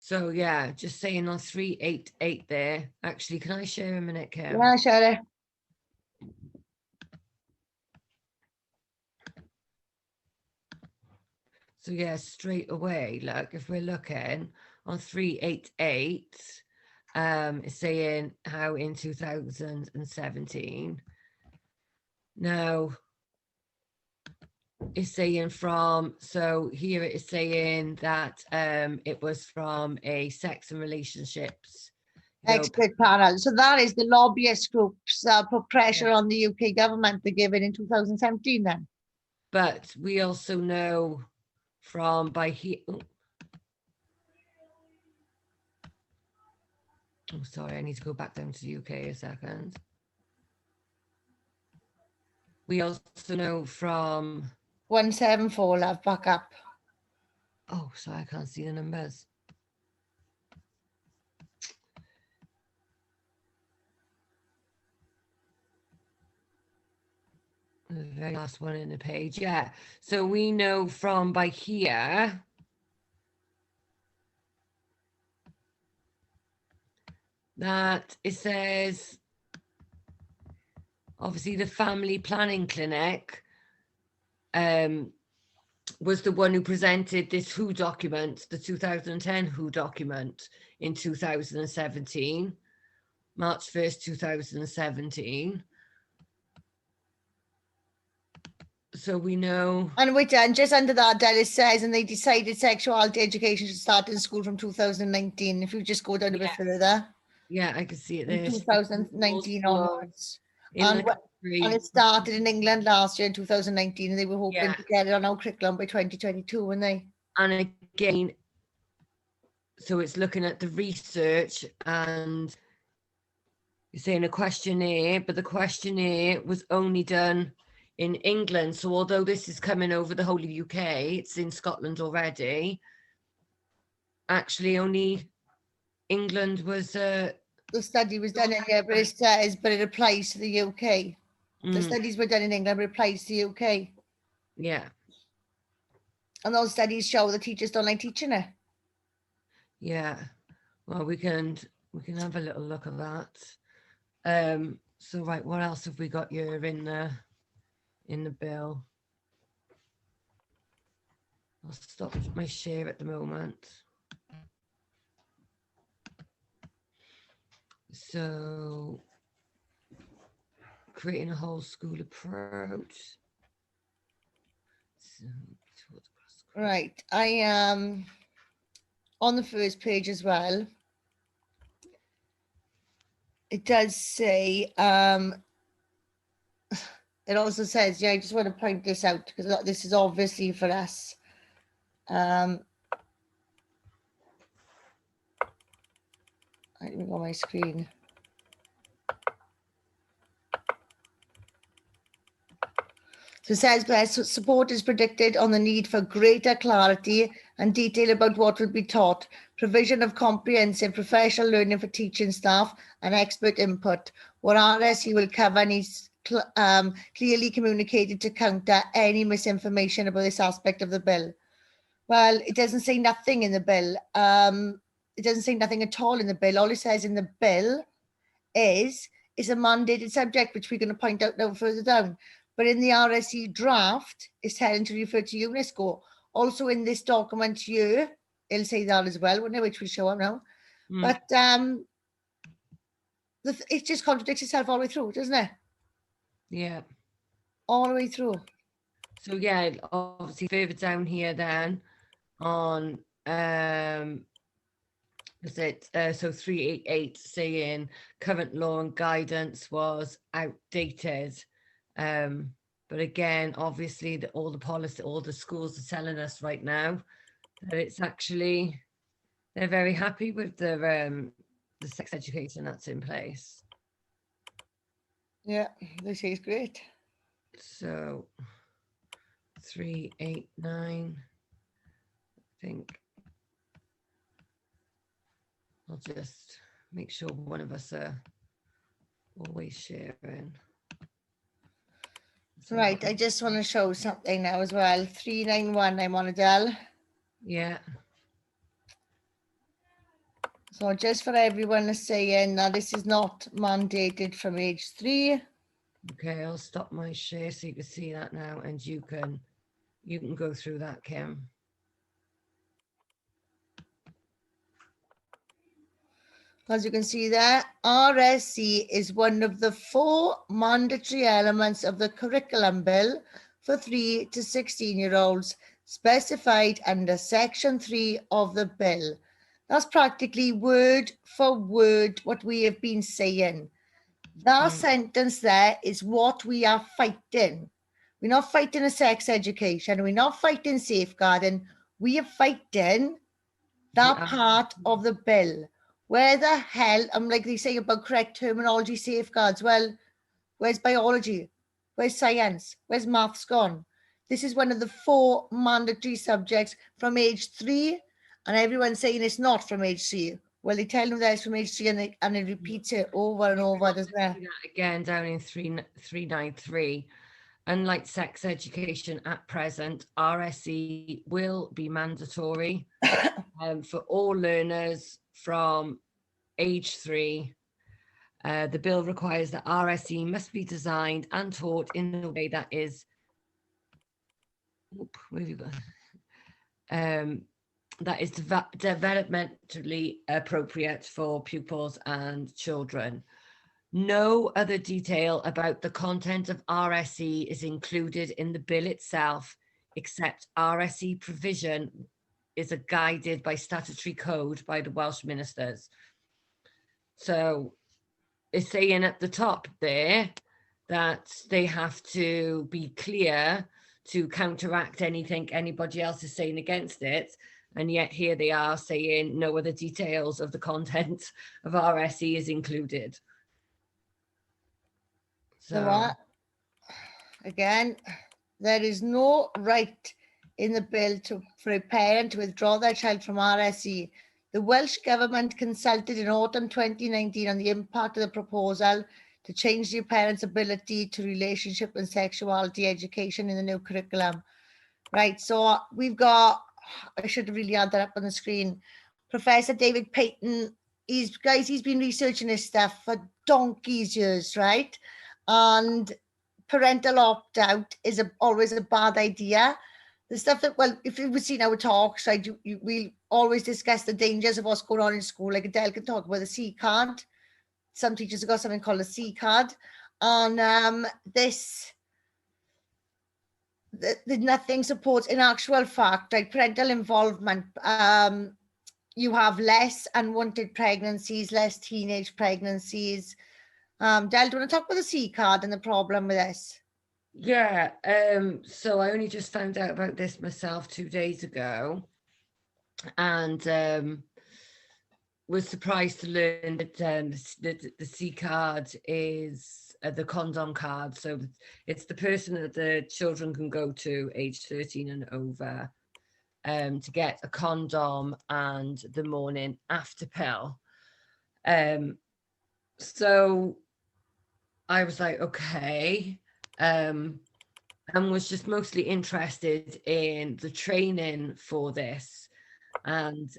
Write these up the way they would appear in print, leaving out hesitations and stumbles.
So yeah, just saying on 388 there. Actually, can I share a minute, Kim? Yeah, Shirley. So yeah, straight away, look, if we're looking on 388, it's saying how in 2017. Now it's saying from, so here it is saying that it was from a sex and relationships Expert panel. So that is the lobbyist groups put pressure on the UK government to give it in 2017 then. But we also know from by here. Oh, sorry, I need to go back down to the UK a second. We also know from 174, love, back up. Oh, sorry, I can't see the numbers. The very last one in the page, yeah. So we know from by here that it says, obviously the family planning clinic was the one who presented this WHO document, the 2010 WHO document in 2017, March 1st, 2017. So we know. And we done just under that, Dallas says, and they decided sexuality education should start in school from 2019. If you just go down a bit further. Yeah, I can see it there. 2019 onwards. And it started in England last year in 2019, and they were hoping to get it on our curriculum by 2022, weren't they? And again, so it's looking at the research, and you're saying a questionnaire, but the questionnaire was only done in England. So although this is coming over the whole of UK, it's in Scotland already. Actually, only England was. The study was done in here, but it says, but it applies to the UK. The studies were done in England, but it applies to the UK. Yeah. And those studies show the teachers don't like teaching it. Yeah. Well, we can have a little look at that. So right, what else have we got here in the bill? I'll stop my share at the moment. So creating a whole school approach. So, right, I am on the first page as well. It does say, it also says, yeah, I just want to point this out because this is obviously for us. I didn't go on my screen. So it says, best support is predicted on the need for greater clarity and detail about what will be taught, provision of comprehensive professional learning for teaching staff and expert input. What RSE will cover needs clearly communicated to counter any misinformation about this aspect of the bill. Well, it doesn't say nothing in the bill. It doesn't say nothing at all in the bill. All it says in the bill is a mandated subject, which we're going to point out now further down. But in the RSE draft, it's telling to refer to UNESCO. Also in this document here, it'll say that as well, won't it, which we'll show up now. But it just contradicts itself all the way through, doesn't it? Yeah. All the way through. So yeah, obviously further down here then on was it so 388 saying current law and guidance was outdated. But again, obviously all the policy, all the schools are telling us right now that it's actually, they're very happy with the sex education that's in place. Yeah, they say it's great. So 389, I think. I'll just make sure one of us are always sharing. So right, I just want to show something now as well. 391, I'm on Adele. Yeah. So just for everyone to say in that this is not mandated from age 3. Okay, I'll stop my share so you can see that now, and you can go through that, Kim. As you can see there, RSC is one of the 4 mandatory elements of the curriculum bill for 3 to 16-year-olds specified under Section 3 of the bill. That's practically word for word what we have been saying. That sentence there is what we are fighting. We're not fighting a sex education. We're not fighting safeguarding. We are fighting that part of the bill. Where the hell, I'm like they say about correct terminology, safeguards. Well, where's biology? Where's science? Where's maths gone? This is one of the 4 mandatory subjects from age 3, and everyone's saying it's not from age 3. Well, they tell them that it's from age 3, and it repeats it over and over, doesn't it? Again, down in 393. Unlike sex education at present, RSE will be mandatory for all learners from age 3. The bill requires that RSE must be designed and taught in a way that is developmentally appropriate for pupils and children. No other detail about the content of RSE is included in the bill itself, except RSE provision is guided by statutory code by the Welsh ministers. So it's saying at the top there that they have to be clear to counteract anything anybody else is saying against it. And yet here they are saying no other details of the content of RSE is included. So again, there is no right in the bill for a parent to withdraw their child from RSE. The Welsh Government consulted in autumn 2019 on the impact of the proposal to change the parent's ability to relationship and sexuality education in the new curriculum. Right, so we've got, I should really add that up on the screen, Professor David Payton. He's been researching this stuff for donkey's years, right? And parental opt-out is always a bad idea. The stuff that, well, if you've seen our talks, right, we'll always discuss the dangers of what's going on in school. Like Adele can talk about the C card. Some teachers have got something called a C card. And nothing supports, in actual fact, like parental involvement. You have less unwanted pregnancies, less teenage pregnancies. Del, do you want to talk about the C card and the problem with this? Yeah, so I only just found out about this myself 2 days ago, and was surprised to learn that the C card is the condom card. So it's the person that the children can go to age 13 and over to get a condom and the morning after pill. So I was like, okay, and was just mostly interested in the training for this. And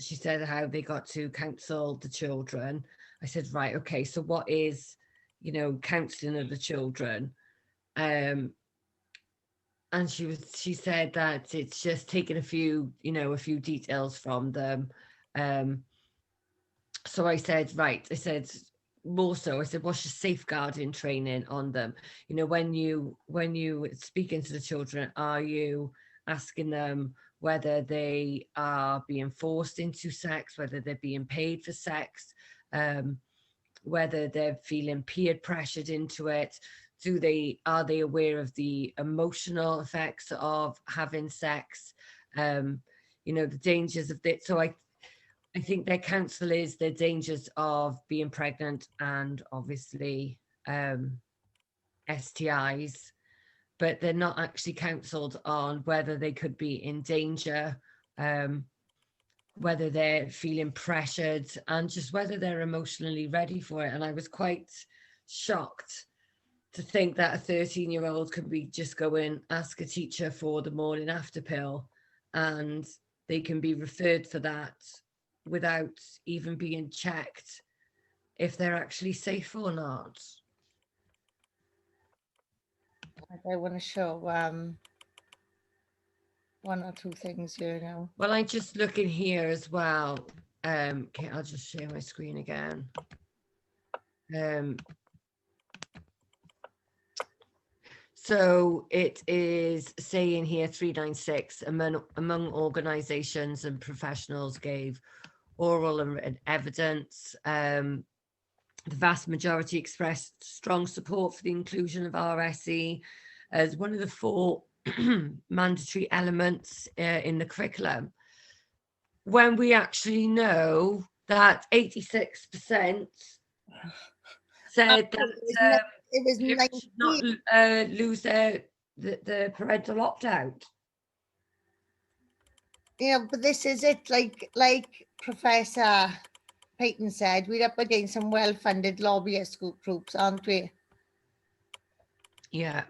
she said how they got to counsel the children. I said, right, okay, so what is, counseling of the children? And she said that it's just taking a few details from them. So I said, right, I said, what's your safeguarding training on them? When you speaking to the children, are you asking them whether they are being forced into sex, whether they're being paid for sex, whether they're feeling peer pressured into it? Are they aware of the emotional effects of having sex? The dangers of it. So I think their counsel is the dangers of being pregnant and obviously STIs, but they're not actually counselled on whether they could be in danger, whether they're feeling pressured, and just whether they're emotionally ready for it. And I was quite shocked to think that a 13-year-old could be just go and ask a teacher for the morning after pill and they can be referred for that without even being checked if they're actually safe or not. I want to show one or two things here now. Well, I'm just looking here as well. Okay, I'll just share my screen again. So it is saying here 396 among organisations and professionals gave oral and written evidence. The vast majority expressed strong support for the inclusion of RSE as one of the 4 mandatory elements in the curriculum. When we actually know that 86% said that it was parents should not lose the parental opt-out. Yeah, but this is it. Like Professor Payton said, we're up against some well-funded lobbyist groups, aren't we? Yeah.